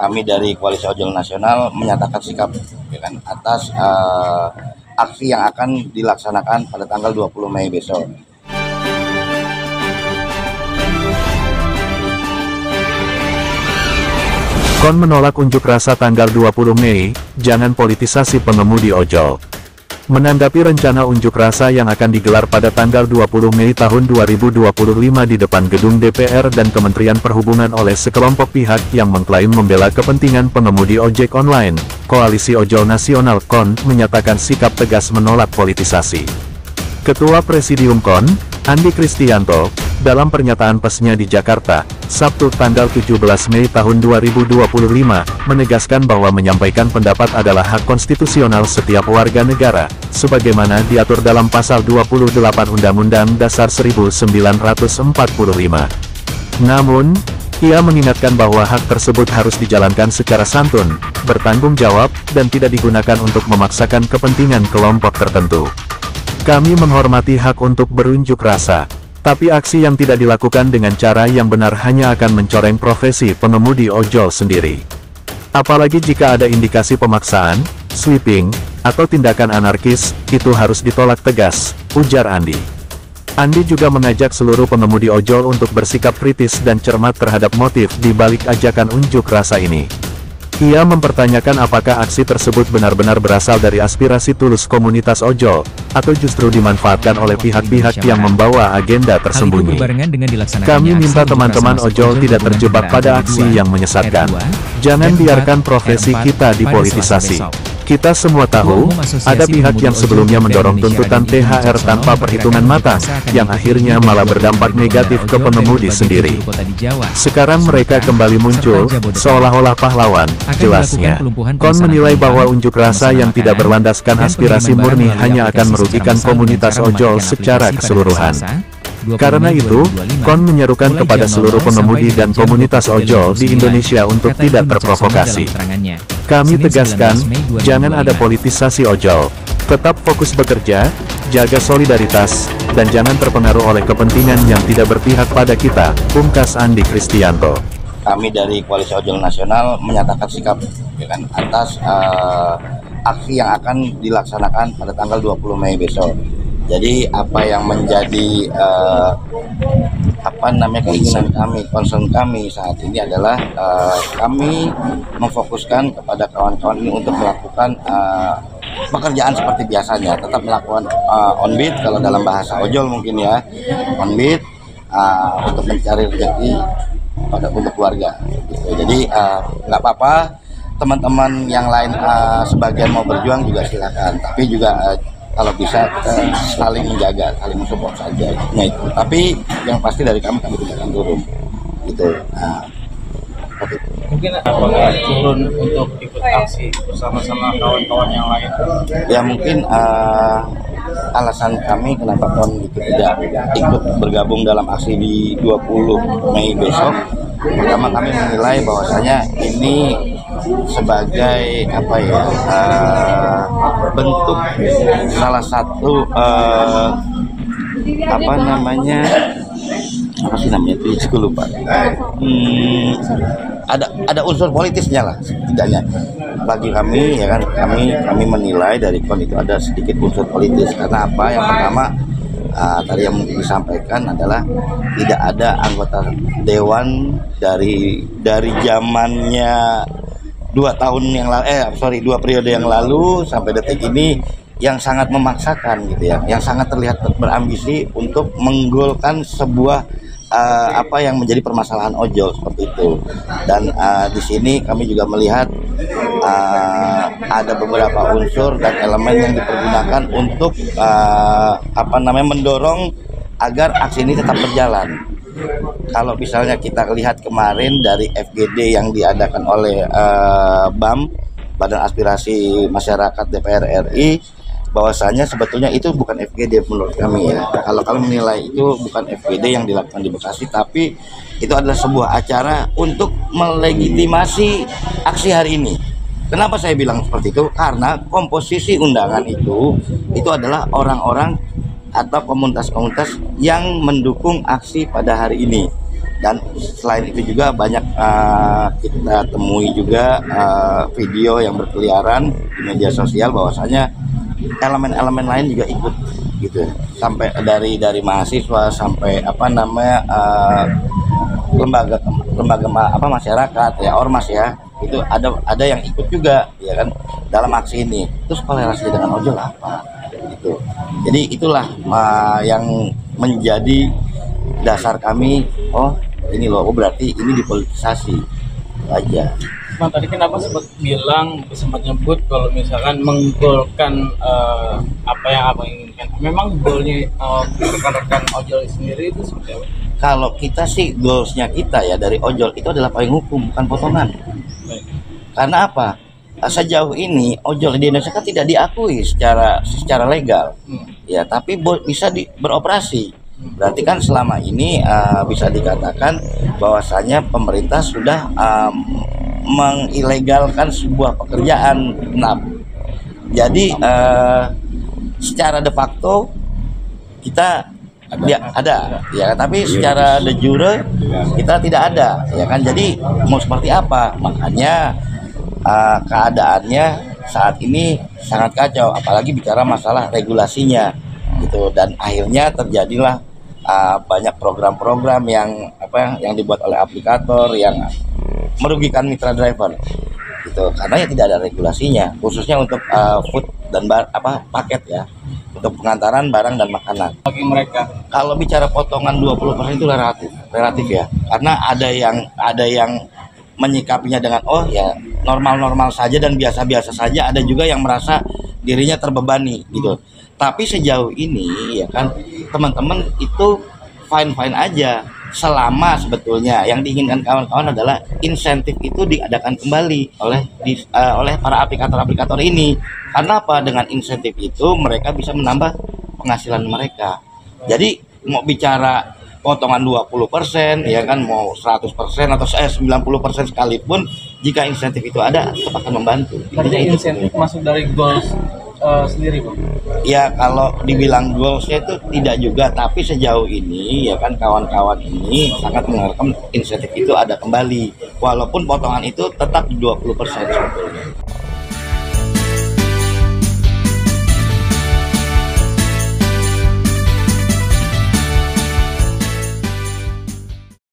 kami dari Koalisi Ojol Nasional menyatakan sikap ya kan, atas aksi yang akan dilaksanakan pada tanggal 20 Mei besok. KON menolak unjuk rasa tanggal 20 Mei, jangan politisasi pengemudi ojol. Menanggapi rencana unjuk rasa yang akan digelar pada tanggal 20 Mei tahun 2025 di depan gedung DPR dan Kementerian Perhubungan oleh sekelompok pihak yang mengklaim membela kepentingan pengemudi ojek online, Koalisi Ojol Nasional KON menyatakan sikap tegas menolak politisasi. Ketua Presidium KON, Andi Kristianto, dalam pernyataan persnya di Jakarta, Sabtu tanggal 17 Mei tahun 2025, menegaskan bahwa menyampaikan pendapat adalah hak konstitusional setiap warga negara, sebagaimana diatur dalam Pasal 28 Undang-Undang Dasar 1945. Namun, ia mengingatkan bahwa hak tersebut harus dijalankan secara santun, bertanggung jawab, dan tidak digunakan untuk memaksakan kepentingan kelompok tertentu. Kami menghormati hak untuk berunjuk rasa. Tapi aksi yang tidak dilakukan dengan cara yang benar hanya akan mencoreng profesi pengemudi ojol sendiri. Apalagi jika ada indikasi pemaksaan, sweeping, atau tindakan anarkis, itu harus ditolak tegas, ujar Andi. Andi juga mengajak seluruh pengemudi ojol untuk bersikap kritis dan cermat terhadap motif di balik ajakan unjuk rasa ini. Ia mempertanyakan apakah aksi tersebut benar-benar berasal dari aspirasi tulus komunitas ojol, atau justru dimanfaatkan oleh pihak-pihak yang membawa agenda tersembunyi. Kami minta teman-teman ojol tidak terjebak pada aksi yang menyesatkan. Jangan biarkan profesi kita dipolitisasi. Kita semua tahu, ada pihak yang sebelumnya mendorong tuntutan THR tanpa perhitungan matang, yang akhirnya malah berdampak negatif ke pengemudi sendiri. Sekarang mereka kembali muncul, seolah-olah pahlawan, jelasnya. KON menilai bahwa unjuk rasa yang tidak berlandaskan aspirasi murni hanya akan merugikan komunitas ojol secara keseluruhan. Karena itu, KON menyerukan kepada seluruh pengemudi dan komunitas ojol di Indonesia untuk tidak terprovokasi. Kami tegaskan, jangan ada politisasi ojol. Tetap fokus bekerja, jaga solidaritas, dan jangan terpengaruh oleh kepentingan yang tidak berpihak pada kita, pungkas Andi Kristianto. Kami dari Koalisi Ojol Nasional menyatakan sikap ya kan, atas aksi yang akan dilaksanakan pada tanggal 20 Mei besok. Jadi apa yang menjadi keinginan kami, concern kami saat ini adalah kami memfokuskan kepada kawan-kawan ini untuk melakukan pekerjaan seperti biasanya, tetap melakukan on beat kalau dalam bahasa ojol mungkin ya, on beat untuk mencari rezeki untuk keluarga. Gitu. Jadi nggak apa-apa, teman-teman yang lain sebagian mau berjuang juga silakan, tapi juga kalau bisa kita saling menjaga, saling mensupport saja. Nah itu. Tapi yang pasti dari kami tidak akan turun. Gitu. Mungkin apakah turun untuk ikut aksi bersama-sama kawan-kawan yang lain? Ya mungkin alasan kami kenapa KON tidak ikut bergabung dalam aksi di 20 Mei besok. Pertama kami menilai bahwasanya ini sebagai bentuk salah satu aku lupa. Ada unsur politisnya lah setidaknya. Bagi kami ya kan, kami menilai dari KON itu ada sedikit unsur politis. Karena apa? Yang pertama tadi yang mungkin disampaikan adalah tidak ada anggota dewan dari zamannya 2 periode yang lalu sampai detik ini yang sangat memaksakan gitu ya, yang sangat terlihat berambisi untuk menggolkan sebuah yang menjadi permasalahan ojol seperti itu. Dan di sini kami juga melihat ada beberapa unsur dan elemen yang dipergunakan untuk mendorong agar aksi ini tetap berjalan. Kalau misalnya kita lihat kemarin dari FGD yang diadakan oleh BAM, Badan Aspirasi Masyarakat DPR RI, bahwasanya sebetulnya itu bukan FGD menurut kami ya. Kalau menilai itu bukan FGD yang dilakukan di Bekasi, tapi itu adalah sebuah acara untuk melegitimasi aksi hari ini. Kenapa saya bilang seperti itu? Karena komposisi undangan itu adalah orang-orang atau komunitas-komunitas yang mendukung aksi pada hari ini. Dan selain itu juga banyak kita temui juga video yang berkeliaran di media sosial bahwasanya elemen-elemen lain juga ikut gitu, sampai dari mahasiswa sampai lembaga masyarakat ya, ormas ya, itu ada yang ikut juga ya kan dalam aksi ini. Terus kolerasi dengan ojol apa gitu. Jadi itulah yang menjadi dasar kami. Oh ini loh, berarti ini dipolitisasi aja. Bang, tadi kenapa sempat nyebut kalau misalkan menggolkan apa yang abang inginkan? Memang golnya rekan-rekan ojol sendiri itu seperti apa? Kalau kita sih goalsnya kita ya dari ojol itu adalah payung hukum, bukan potongan. Baik. Karena apa? Sejauh ini ojol di Indonesia kan tidak diakui secara legal, ya, tapi bisa beroperasi. Berarti kan selama ini bisa dikatakan bahwasanya pemerintah sudah mengilegalkan sebuah pekerjaan. Nah, jadi secara de facto kita ada ya, tapi secara de jure kita tidak ada ya kan. Jadi mau seperti apa? Makanya keadaannya saat ini sangat kacau, apalagi bicara masalah regulasinya gitu. Dan akhirnya terjadilah banyak program-program yang dibuat oleh aplikator yang merugikan mitra driver gitu, karena ya tidak ada regulasinya, khususnya untuk food dan paket ya, untuk pengantaran barang dan makanan. Bagi mereka, kalau bicara potongan 20% itu relatif ya, karena ada yang menyikapinya dengan oh ya normal-normal saja dan biasa-biasa saja, ada juga yang merasa dirinya terbebani gitu. Tapi sejauh ini ya kan teman-teman itu fine-fine aja, selama sebetulnya yang diinginkan kawan-kawan adalah insentif itu diadakan kembali oleh para aplikator-aplikator ini. Karena apa? Dengan insentif itu mereka bisa menambah penghasilan mereka. Jadi mau bicara potongan 20% ya kan, mau 100% atau 90% sekalipun, jika insentif itu ada tetap akan membantu. tadi insentif masuk dari goals sendiri, Bang? Ya kalau dibilang goalsnya itu tidak juga, tapi sejauh ini ya kan kawan-kawan ini sangat mengharapkan insentif itu ada kembali, walaupun potongan itu tetap 20% sebetulnya.